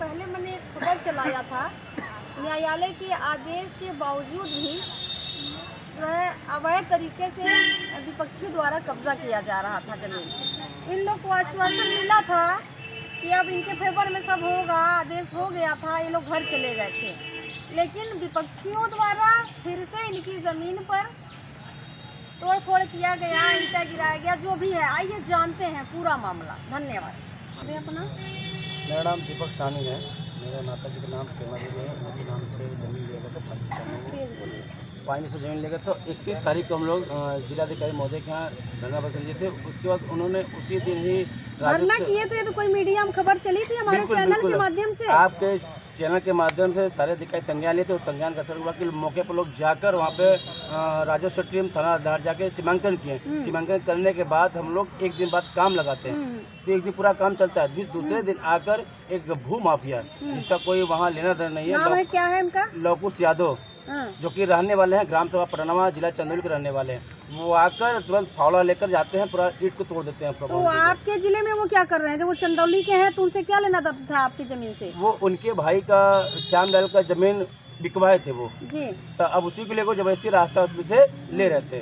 पहले मैंने खबर चलाया था, न्यायालय के आदेश के बावजूद भी जो है अवैध तरीके से विपक्षी द्वारा कब्जा किया जा रहा था जमीन। इन लोग को आश्वासन मिला था कि अब इनके फेवर में सब होगा, आदेश हो गया था, ये लोग घर चले गए थे। लेकिन विपक्षियों द्वारा फिर से इनकी ज़मीन पर तोड़ फोड़ किया गया, ईंटा गिराया गया, जो भी है आइए जानते हैं पूरा मामला। धन्यवाद। अरे अपना मेरा नाम दीपक सानी है। मेरे माता जी का नाम प्रेमा देवी है। उनके नाम से ज़मीन लिया गया था पाकिस्तान से ज़मीन लेकर। तो 31 तारीख को हम लोग जिलाधिकारी महोदय के यहाँ धरना बसंजे थे। उसके बाद उन्होंने उसी दिन ही धरना किए थे। तो कोई मीडिया में खबर चली थी हमारे चैनल के माध्यम से, आपके चैनल के माध्यम से सारे अधिकारी संज्ञान लिए थे। उस संज्ञान का असर हुआ कि मौके पर लोग जाकर वहाँ पे राजस्व टीम थाना आधार जाके सीमांकन किए। सीमांकन करने के बाद हम लोग एक दिन बाद काम लगाते हैं, तो एक दिन पूरा काम चलता है। दूसरे दिन आकर एक भू माफिया जिसका कोई वहाँ लेना देना नहीं है, क्या है इनका, लवकुश यादव, जो कि रहने वाले हैं ग्राम सभा पटनावा, जिला चंदौली के रहने वाले हैं, वो आकर तुरंत फावड़ा लेकर जाते हैं, पूरा ईंट को तोड़ देते हैं। तो आपके जिले में वो क्या कर रहे हैं? जब वो चंदौली के हैं तो उनसे क्या लेना था आपकी जमीन से? वो उनके भाई का श्याम लाल का जमीन बिकवाए थे वो जी, तो अब उसी को लेकर जबरदस्ती रास्ता उसमें से ले रहे थे,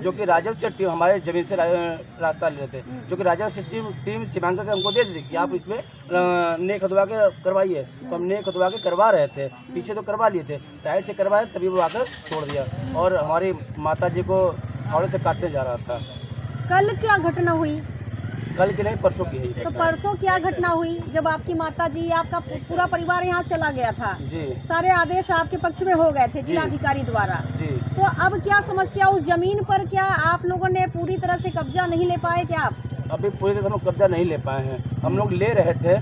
जो कि राजस्व टीम हमारे जमीन से रास्ता ले रहे थे, जो कि राजस्व टीम सीमांकन के हमको दे दी कि आप इसमें ने खुदवा के करवाइए। तो हम ने खुदवा के करवा रहे थे, पीछे तो करवा लिए थे, साइड से करवाए, तभी वो आकर छोड़ दिया और हमारी माता जी को फावड़े से काटने जा रहा था। कल क्या घटना हुई? कल की नहीं, परसों की है। तो परसों क्या घटना हुई जब आपकी माता जी, आपका पूरा परिवार यहाँ चला गया था जी? सारे आदेश आपके पक्ष में हो गए थे जिलाधिकारी द्वारा जी। तो अब क्या समस्या उस जमीन पर? क्या आप लोगों ने पूरी तरह से कब्जा नहीं ले पाए क्या आप? अभी पूरी तरह हम लोग कब्जा नहीं ले पाए हैं। हम लोग ले रहे थे,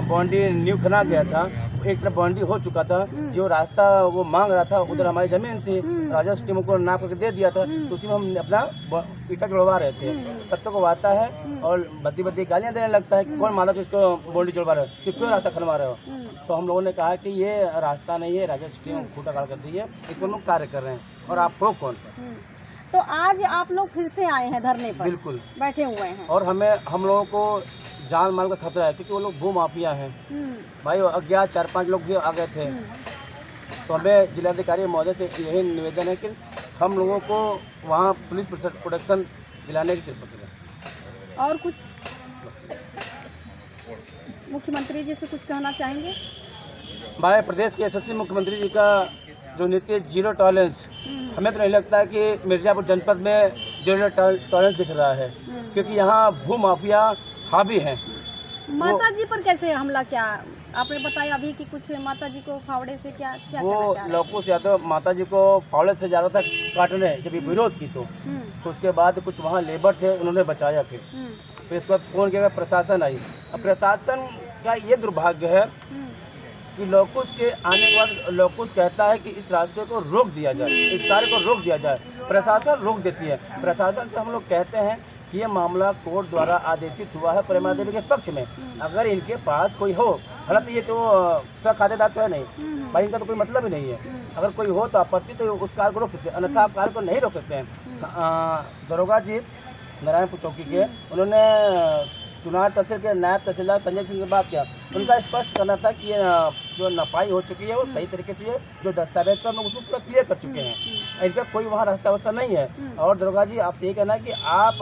बाउंड्री न्यू खना गया था, एक तरफ बाउंड्री हो चुका था, जो रास्ता वो मांग रहा था उधर हमारी जमीन थी, राजस्व टीम को नाप करके दे दिया था, तो उसी में हम अपना ईटा जुड़वा रहे थे। तब तक वो आता है और बद्दी गालियाँ देने लगता है कि कौन माला जो इसको बाउंड्री जुड़वा रहे हो, कि क्यों रास्ता खनवा रहे हो। तो हम लोगों ने कहा कि ये रास्ता नहीं है, राजस्व टीम खूटा गाड़ कर दी है, इसको हम लोग कार्य कर रहे हैं और आप हो कौन? तो आज आप लोग फिर से आए हैं धरने पर? बिल्कुल बैठे हुए हैं। और हम लोगों को जान माल का खतरा है, क्योंकि वो लोग भू माफिया हैं भाई। अज्ञात 4-5 लोग भी आ गए थे। तो हमें जिलाधिकारी महोदय से यही निवेदन है कि हम लोगों को वहाँ पुलिस प्रोटेक्शन दिलाने की कृपा करें। और कुछ मुख्यमंत्री जी से कुछ कहना चाहेंगे? हमारे प्रदेश के यशस्वी मुख्यमंत्री जी का जो नीति है जीरो टॉलरेंस, हमें तो नहीं लगता कि मिर्ज़ापुर जनपद में जीरो टॉलरेंस दिख रहा है, क्योंकि यहाँ भू माफिया हावी हैं। माता जी पर कैसे हमला? क्या आपने बताया अभी कि कुछ माता जी को फावड़े से क्या वो लवकुश यादव माता जी को फावड़े से जा रहा था काटने, जब ये विरोध की तो उसके बाद कुछ वहाँ लेबर थे, उन्होंने बचाया। फिर इसके बाद फ़ोन किया, प्रशासन आई। अब प्रशासन का ये दुर्भाग्य है कि लवकुश के आने के बाद लवकुश कहता है कि इस रास्ते को रोक दिया जाए, इस कार्य को रोक दिया जाए, प्रशासन रोक देती है। प्रशासन से हम लोग कहते हैं कि ये मामला कोर्ट द्वारा आदेशित हुआ है प्रेमा देवी के पक्ष में। अगर इनके पास कोई हो, हालांकि ये तो खातेदार तो है नहीं भाई, इनका तो कोई मतलब ही नहीं है। अगर कोई हो तो आपत्ति तो उस कार्य को रोक सकते हैं, अन्यथा आप कार्य को नहीं रोक सकते हैं। दरोगा जी नारायणपुर चौकी के, उन्होंने चुनाव तहसील के नायब तहसीलदार संजय सिंह से बात किया। उनका स्पष्ट करना था कि ये जो नपाई हो चुकी है वो सही तरीके से, जो दस्तावेज पर हम उसको पूरा क्लियर कर चुके हैं, इनका कोई वहाँ रास्ता वास्ता नहीं है। और दरोगा जी आपसे ये कहना है कि आप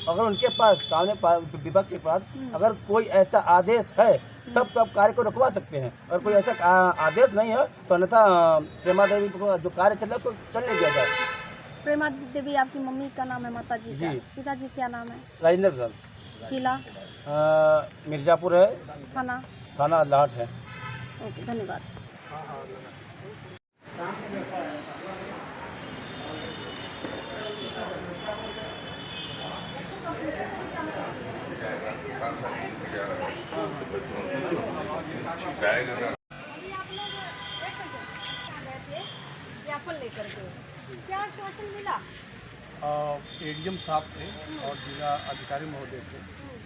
अगर उनके पास सामने विपक्ष के पास अगर कोई ऐसा आदेश है तब तो आप कार्य को रुकवा सकते हैं, अगर कोई ऐसा आदेश नहीं है तो अन्यथा प्रेमा देवी को जो कार्य चल रहा है उसको चलने दिया जाए। प्रेमा देवी आपकी मम्मी का नाम है, माता जी का? पिताजी क्या नाम है? राजेंद्र प्रसाद। जिला मिर्ज़ापुर है, थाना लाट है। ओके, धन्यवाद। ज्ञापन लेकर के क्या आश्वासन मिला? एडीएम साहब थे और जिला अधिकारी महोदय थे।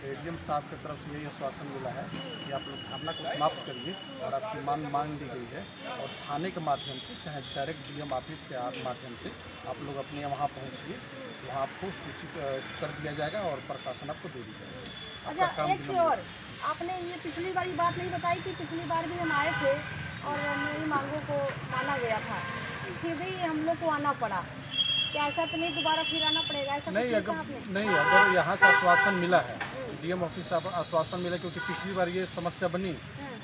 एडीएम साहब की तरफ से यही आश्वासन मिला है कि आप लोग धरना को समाप्त करिए और आपकी मांग दी गई है, और थाने के माध्यम से चाहे डायरेक्ट डीएम ऑफिस के माध्यम से आप लोग अपने वहाँ पहुँचिए, वहाँ आपको सूचित कर दिया जाएगा और प्रशासन आपको दे दी जाएगी। अच्छा, एक और आपने ये पिछली बार बात नहीं बताई कि पिछली बार भी हम आए थे और मेरी मांगों को माना गया था, फिर भी हम लोग को आना पड़ा। क्या ऐसा तो नहीं दोबारा फिर आना पड़ेगा? ऐसा नहीं, कुछ अगर कहा आपने? नहीं अगर यहाँ का आश्वासन मिला है, डीएम ऑफिस से आश्वासन मिला, क्योंकि पिछली बार ये समस्या बनी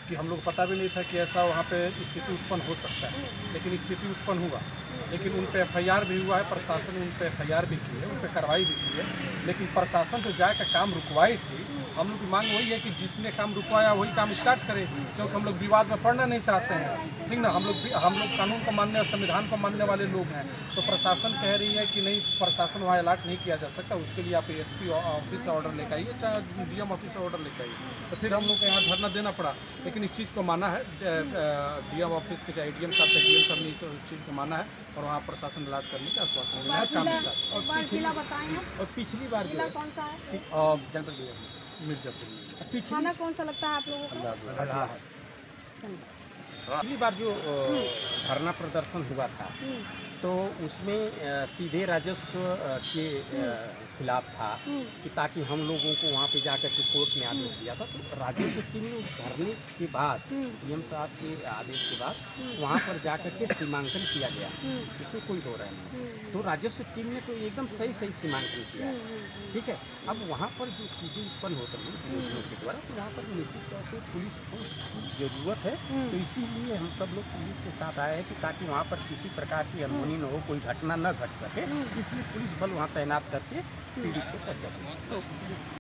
कि हम लोग पता भी नहीं था कि ऐसा वहाँ पे स्थिति उत्पन्न हो सकता है, लेकिन स्थिति उत्पन्न हुआ। लेकिन उन पे एफआईआर भी हुआ है, प्रशासन ने उन पे एफआईआर भी की है, उन पे कार्रवाई भी की है। लेकिन प्रशासन जो जाकर काम रुकवाई थी, हम लोग की मांग वही है कि जिसने काम रुकवाया वही काम स्टार्ट करे, क्योंकि हम लोग विवाद में पड़ना नहीं चाहते हैं, ठीक ना। हम लोग कानून को मानने और संविधान को मानने वाले लोग हैं। तो प्रशासन कह रही है कि नहीं, प्रशासन वहाँ अलर्ट नहीं किया जा सकता, उसके लिए आप एसपी ऑफिस से ऑर्डर लेकर आइए, चाहे डीएम ऑफिस से ऑर्डर लेकर आइए। तो फिर हम लोग को यहाँ धरना देना पड़ा, लेकिन इस चीज़ को माना है डीएम ऑफिस के, चाहे डीएम साहब से डीएम साहब ने इस चीज़ को माना है और वहाँ प्रशासन अलर्ट करने का आश्वासन मिला है, काम स्टार्ट। एक बार जिला बताएं आप। और पिछली बार जिला कौन सा है? जनपद मिर्जापुर खाना कौन सा लगता है आप लोगों को? पिछली बार जो धरना प्रदर्शन हुआ था तो उसमें सीधे राजस्व के खिलाफ था कि ताकि हम लोगों को वहाँ पे जाकर के कोर्ट में आदेश दिया था। तो राजस्व टीम ने उस धरने के बाद डीएम साहब के आदेश के बाद वहाँ पर जाकर के सीमांकन किया गया, इसमें कोई दो राय नहीं। तो राजस्व टीम ने तो एकदम सही सीमांकन किया है, ठीक है। अब वहाँ पर जो चीज़ें उत्पन्न हो रही हैं विरोधियों के द्वारा, तो वहाँ पर निश्चित तौर पर पुलिस फोर्स की जरूरत है। तो इसीलिए हम सब लोग पुलिस के साथ आए हैं कि ताकि वहाँ पर किसी प्रकार की अनहोनी न हो, कोई घटना न घट सके, इसलिए पुलिस बल वहाँ तैनात करके पीड़ित को कब्जा किया।